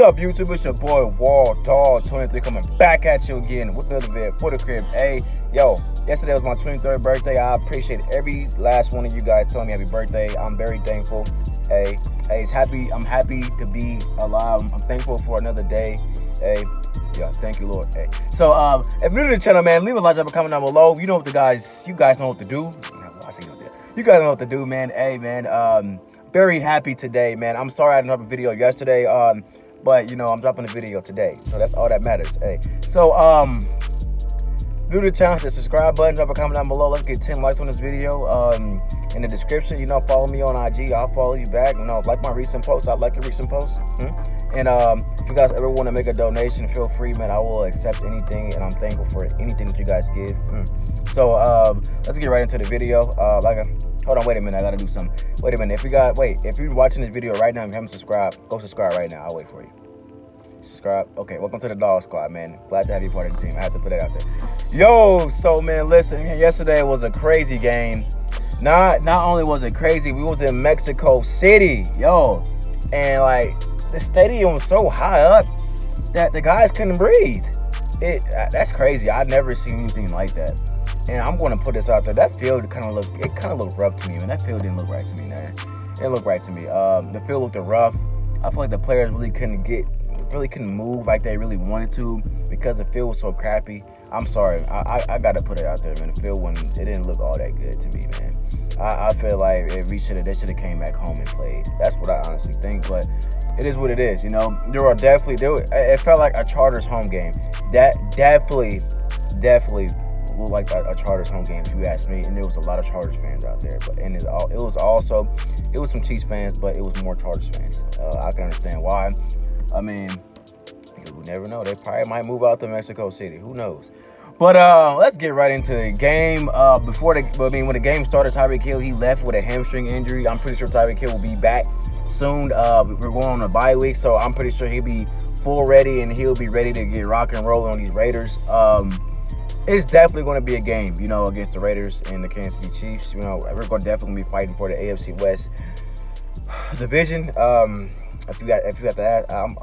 up, YouTube? It's your boy Wall Dog 23 coming back at you again with another video for the crib. Hey, yo, yesterday was my 23rd birthday. I appreciate every last one of you guys telling me happy birthday. I'm very thankful. Hey, I'm happy to be alive. I'm thankful for another day. Hey, yeah, thank you, Lord. Hey, so if you're new to the channel, man, leave a like, drop a comment down below. You know what you guys know what to do. You guys know what to do, man. Hey, man, very happy today, man. I'm sorry I didn't drop a video yesterday, but you know I'm dropping a video today, so that's all that matters. Hey, so new to the channel, hit the subscribe button, drop a comment down below. Let's get 10 likes on this video. In the description, you know, follow me on IG. I'll follow you back. You know, like my recent posts. I like your recent posts. And if you guys ever want to make a donation, feel free, man. I will accept anything, and I'm thankful for anything that you guys give. So let's get right into the video. Hold on, wait a minute. I gotta do something. Wait a minute. If you're watching this video right now and you haven't subscribed, go subscribe right now. I'll wait for you. Subscribe. Okay, welcome to the Dog Squad, man. Glad to have you part of the team. I have to put that out there. Yo, so man, listen. Yesterday was a crazy game. Not only was it crazy, we was in Mexico City, yo, and like the stadium was so high up that the guys couldn't breathe. That's crazy. I'd never seen anything like that. And I'm going to put this out there. That field kind of looked rough to me, man. That field didn't look right to me, man. It didn't look right to me. The field looked rough. I feel like the players really couldn't move like they really wanted to because the field was so crappy. I'm sorry. I got to put it out there, man. The field it didn't look all that good to me, man. I feel like they should have came back home and played. That's what I honestly think, but it is what it is, you know. It felt like a Chargers home game. That definitely looked like a Chargers home game, if you ask me. And there was a lot of Chargers fans out there, but it was some Chiefs fans, but it was more Chargers fans. I can understand why. I mean, you never know. They probably might move out to Mexico City. Who knows? But let's get right into the game. When the game started, Tyreek Hill, he left with a hamstring injury. I'm pretty sure Tyreek Hill will be back soon. We're going on a bye week, so I'm pretty sure he'll be full ready and he'll be ready to get rock and roll on these Raiders. It's definitely going to be a game, you know, against the Raiders and the Kansas City Chiefs. You know, we're going to definitely be fighting for the AFC West division. If you got that, I'm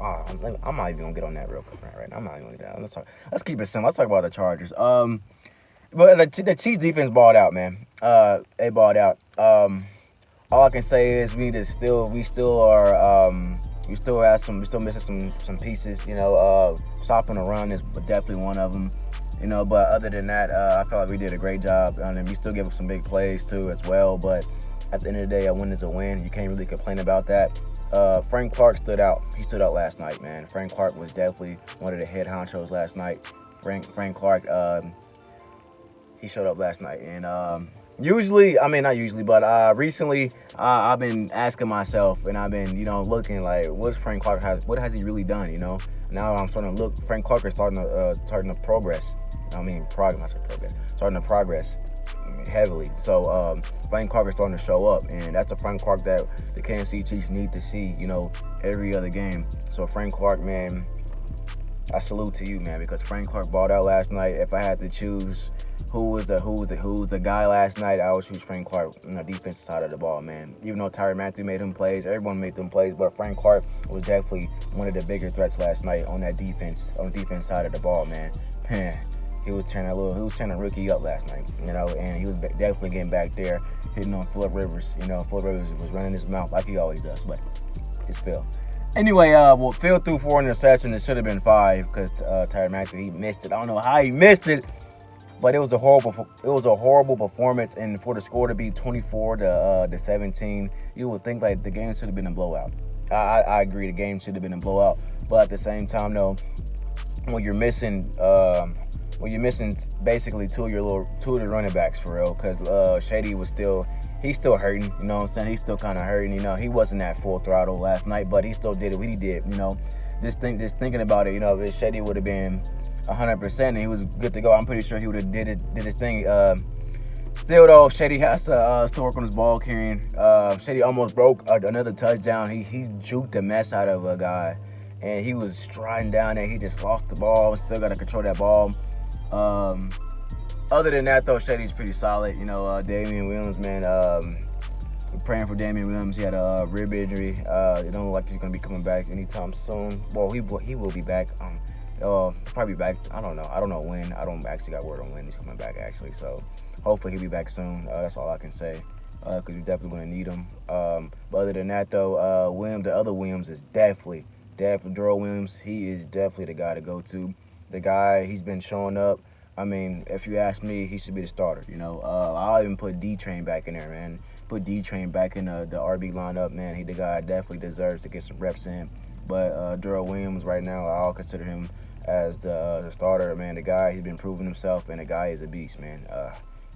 not even gonna get on that real quick right now. I'm not even gonna get that. Let's keep it simple. Let's talk about the Chargers. But the Chiefs defense balled out, man. They balled out. All I can say is we still missing some pieces. You know, stopping the run is definitely one of them. You know, but other than that, I felt like we did a great job. And we still gave up some big plays too as well. But at the end of the day, a win is a win. You can't really complain about that. Frank Clark stood out. He stood out last night, man. Frank Clark was definitely one of the head honchos last night. Frank Clark, he showed up last night. And recently, I've been asking myself, and I've been, you know, looking like, what has he really done, you know? Now I'm starting to look. Frank Clark is starting to progress. Starting to progress heavily. So Frank Clark is starting to show up, and that's the Frank Clark that the Kansas City Chiefs need to see, you know, every other game. So Frank Clark, man, I salute to you, man, because Frank Clark balled out last night. If I had to choose who was the guy last night, I would choose Frank Clark on the defensive side of the ball, man. Even though Tyrann Mathieu made them plays, everyone made them plays, but Frank Clark was definitely one of the bigger threats last night on the defense side of the ball, man. He was turning a rookie up last night, you know, and he was definitely getting back there, hitting on Phillip Rivers. You know, Phillip Rivers was running his mouth like he always does, but it's Phil. Anyway, Phil threw 4 interceptions. It should have been 5 because Tyrann Mathieu, he missed it. I don't know how he missed it, but it was a horrible performance. And for the score to be 24-17, you would think like the game should have been a blowout. I agree, the game should have been a blowout, but at the same time, though, when you're missing basically two of the running backs for real, because Shady he's still hurting, you know what I'm saying? He's still kind of hurting, you know. He wasn't at full throttle last night, but he still did what he did, you know. Just thinking about it, you know, if Shady would have been 100% and he was good to go, I'm pretty sure he would have did his thing. Still though, Shady has to still work on his ball carrying. Shady almost broke another touchdown. He juked the mess out of a guy, and he was striding down there. He just lost the ball. Still got to control that ball. Other than that, though, Shady's pretty solid. You know, Damian Williams, man, We're praying for Damian Williams. He had a rib injury. It don't look like he's gonna be coming back anytime soon. Well, he will be back. Probably back. I don't know. I don't know when. I don't actually got word on when he's coming back actually. So hopefully he'll be back soon. That's all I can say. Because we're definitely gonna need him. But other than that though, the other Williams is definitely Darrell Williams. He is definitely the guy to go to. The guy, he's been showing up. I mean, if you ask me, he should be the starter. I'll even put D-Train back in there, man. Put D-Train back in the RB lineup, man. He the guy definitely deserves to get some reps in. But Darrell Williams right now, I'll consider him as the starter, man. The guy, he's been proving himself, and the guy is a beast, man.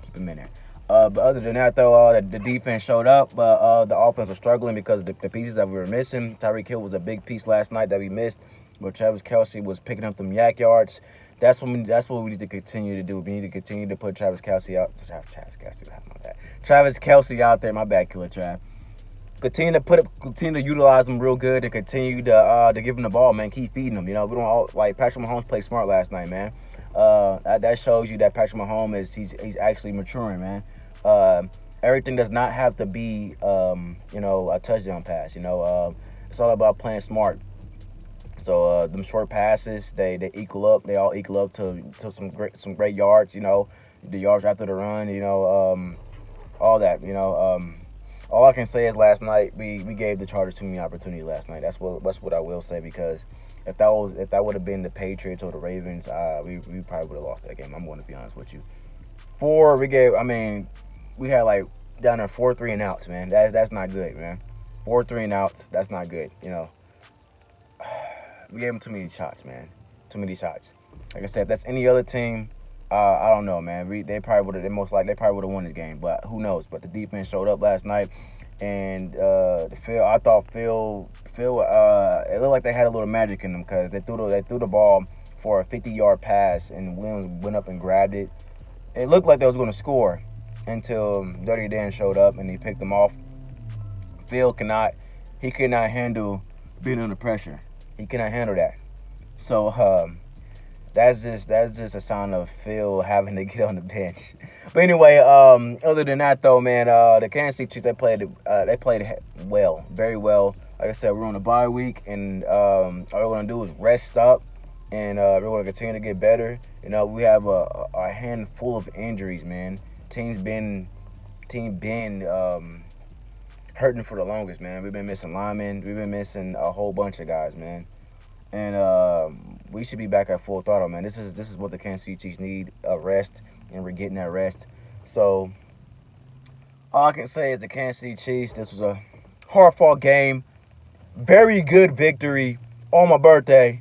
Keep him in there. But other than that, though, the defense showed up, but the offense was struggling because of the pieces that we were missing. Tyreek Hill was a big piece last night that we missed, but Travis Kelce was picking up them yak yards. That's what we need to continue to do. We need to continue to put Travis Kelce out. Just have Travis Kelce. Travis Kelce out there. My bad, Killer Trav. Continue to utilize him real good, and continue to give him the ball, man. Keep feeding him. We don't all like Patrick Mahomes played smart last night, man. That shows you that Patrick Mahomes he's actually maturing, man. Everything does not have to be a touchdown pass. It's all about playing smart. So them short passes, they equal up. They all equal up to some great yards. The yards after the run. All that. All I can say is last night we gave the Chargers too many opportunities last night. That's what I will say, because if that would have been the Patriots or the Ravens, we probably would have lost that game. I'm going to be honest with you. We had like down there 4 3 and outs, man. That's not good, man. 4 3 and outs, that's not good. We gave them too many shots, man. Too many shots. Like I said, if that's any other team, I don't know, man. They probably would have won this game, but who knows? But the defense showed up last night, and I thought Phil, it looked like they had a little magic in them, because they threw the ball for a 50-yard pass, and Williams went up and grabbed it. It looked like they was going to score until Dirty Dan showed up and he picked them off. Phil cannot handle being under pressure. He cannot handle that. So that's just a sign of Phil having to get on the bench. But anyway, other than that though, man, the Kansas City Chiefs, they played well, very well. Like I said, we're on a bye week, and all we're gonna do is rest up, and we're gonna continue to get better. We have a handful of injuries, man. Team been hurting for the longest, man. We've been missing linemen. We've been missing a whole bunch of guys, man. And we should be back at full throttle, man. This is what the Kansas City Chiefs need, a rest, and we're getting that rest. So all I can say is the Kansas City Chiefs, this was a hard-fought game. Very good victory on my birthday.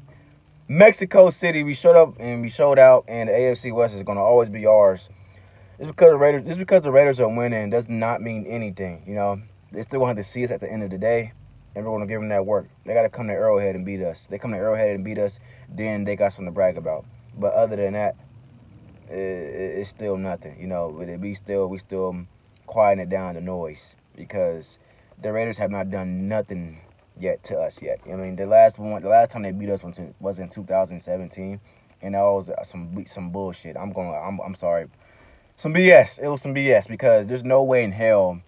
Mexico City, we showed up and we showed out, and the AFC West is going to always be ours. Just because the Raiders are winning does not mean anything, They still going to have to see us at the end of the day, and we're going to give them that work. They got to come to Arrowhead and beat us. They come to Arrowhead and beat us, then they got something to brag about. But other than that, it's still nothing, We still quieting it down, the noise, because the Raiders have not done nothing yet to us yet. The last time they beat us was in 2017, and that was some bullshit. I'm sorry. Some BS. It was some BS, because there's no way in hell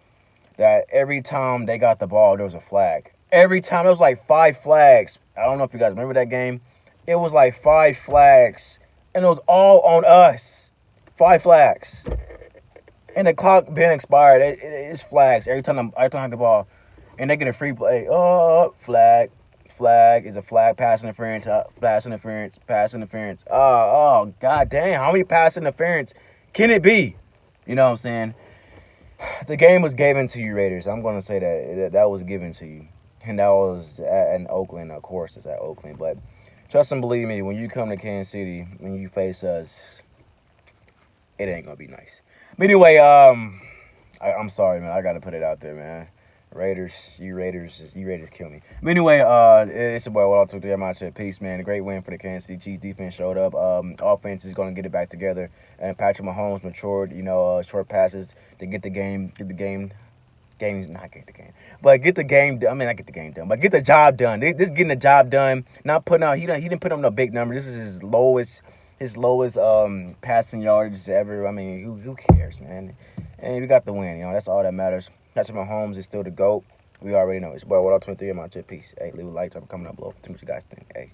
that every time they got the ball, there was a flag. Every time, it was like 5 flags. I don't know if you guys remember that game. It was like 5 flags, and it was all on us. 5 flags. And the clock been expired. It's flags every time I have the ball, and they get a free play. Oh, flag is a flag, pass interference, pass interference. Oh, god damn! How many pass interference can it be? You know what I'm saying? The game was given to you, Raiders. I'm going to say that was given to you. And that was in Oakland. Of course, it's at Oakland. But trust and believe me, when you come to Kansas City, when you face us, it ain't going to be nice. But anyway, I'm sorry, man. I got to put it out there, man. You Raiders kill me. But anyway, it's your boy, what I'll talk to you about. Peace, man. A great win for the Kansas City Chiefs. Defense showed up. Offense is going to get it back together. And Patrick Mahomes matured, short passes to get the game done. But get the job done. This getting the job done. Not putting out, he didn't put up no big number. This is his lowest passing yardage ever. Who cares, man? And we got the win, you know. That's all that matters. Patrick Mahomes is still the GOAT. We already know. It's boy, what up, 23 in my chip piece. Hey, leave a like, drop a comment down below. Tell me what you guys think. Hey.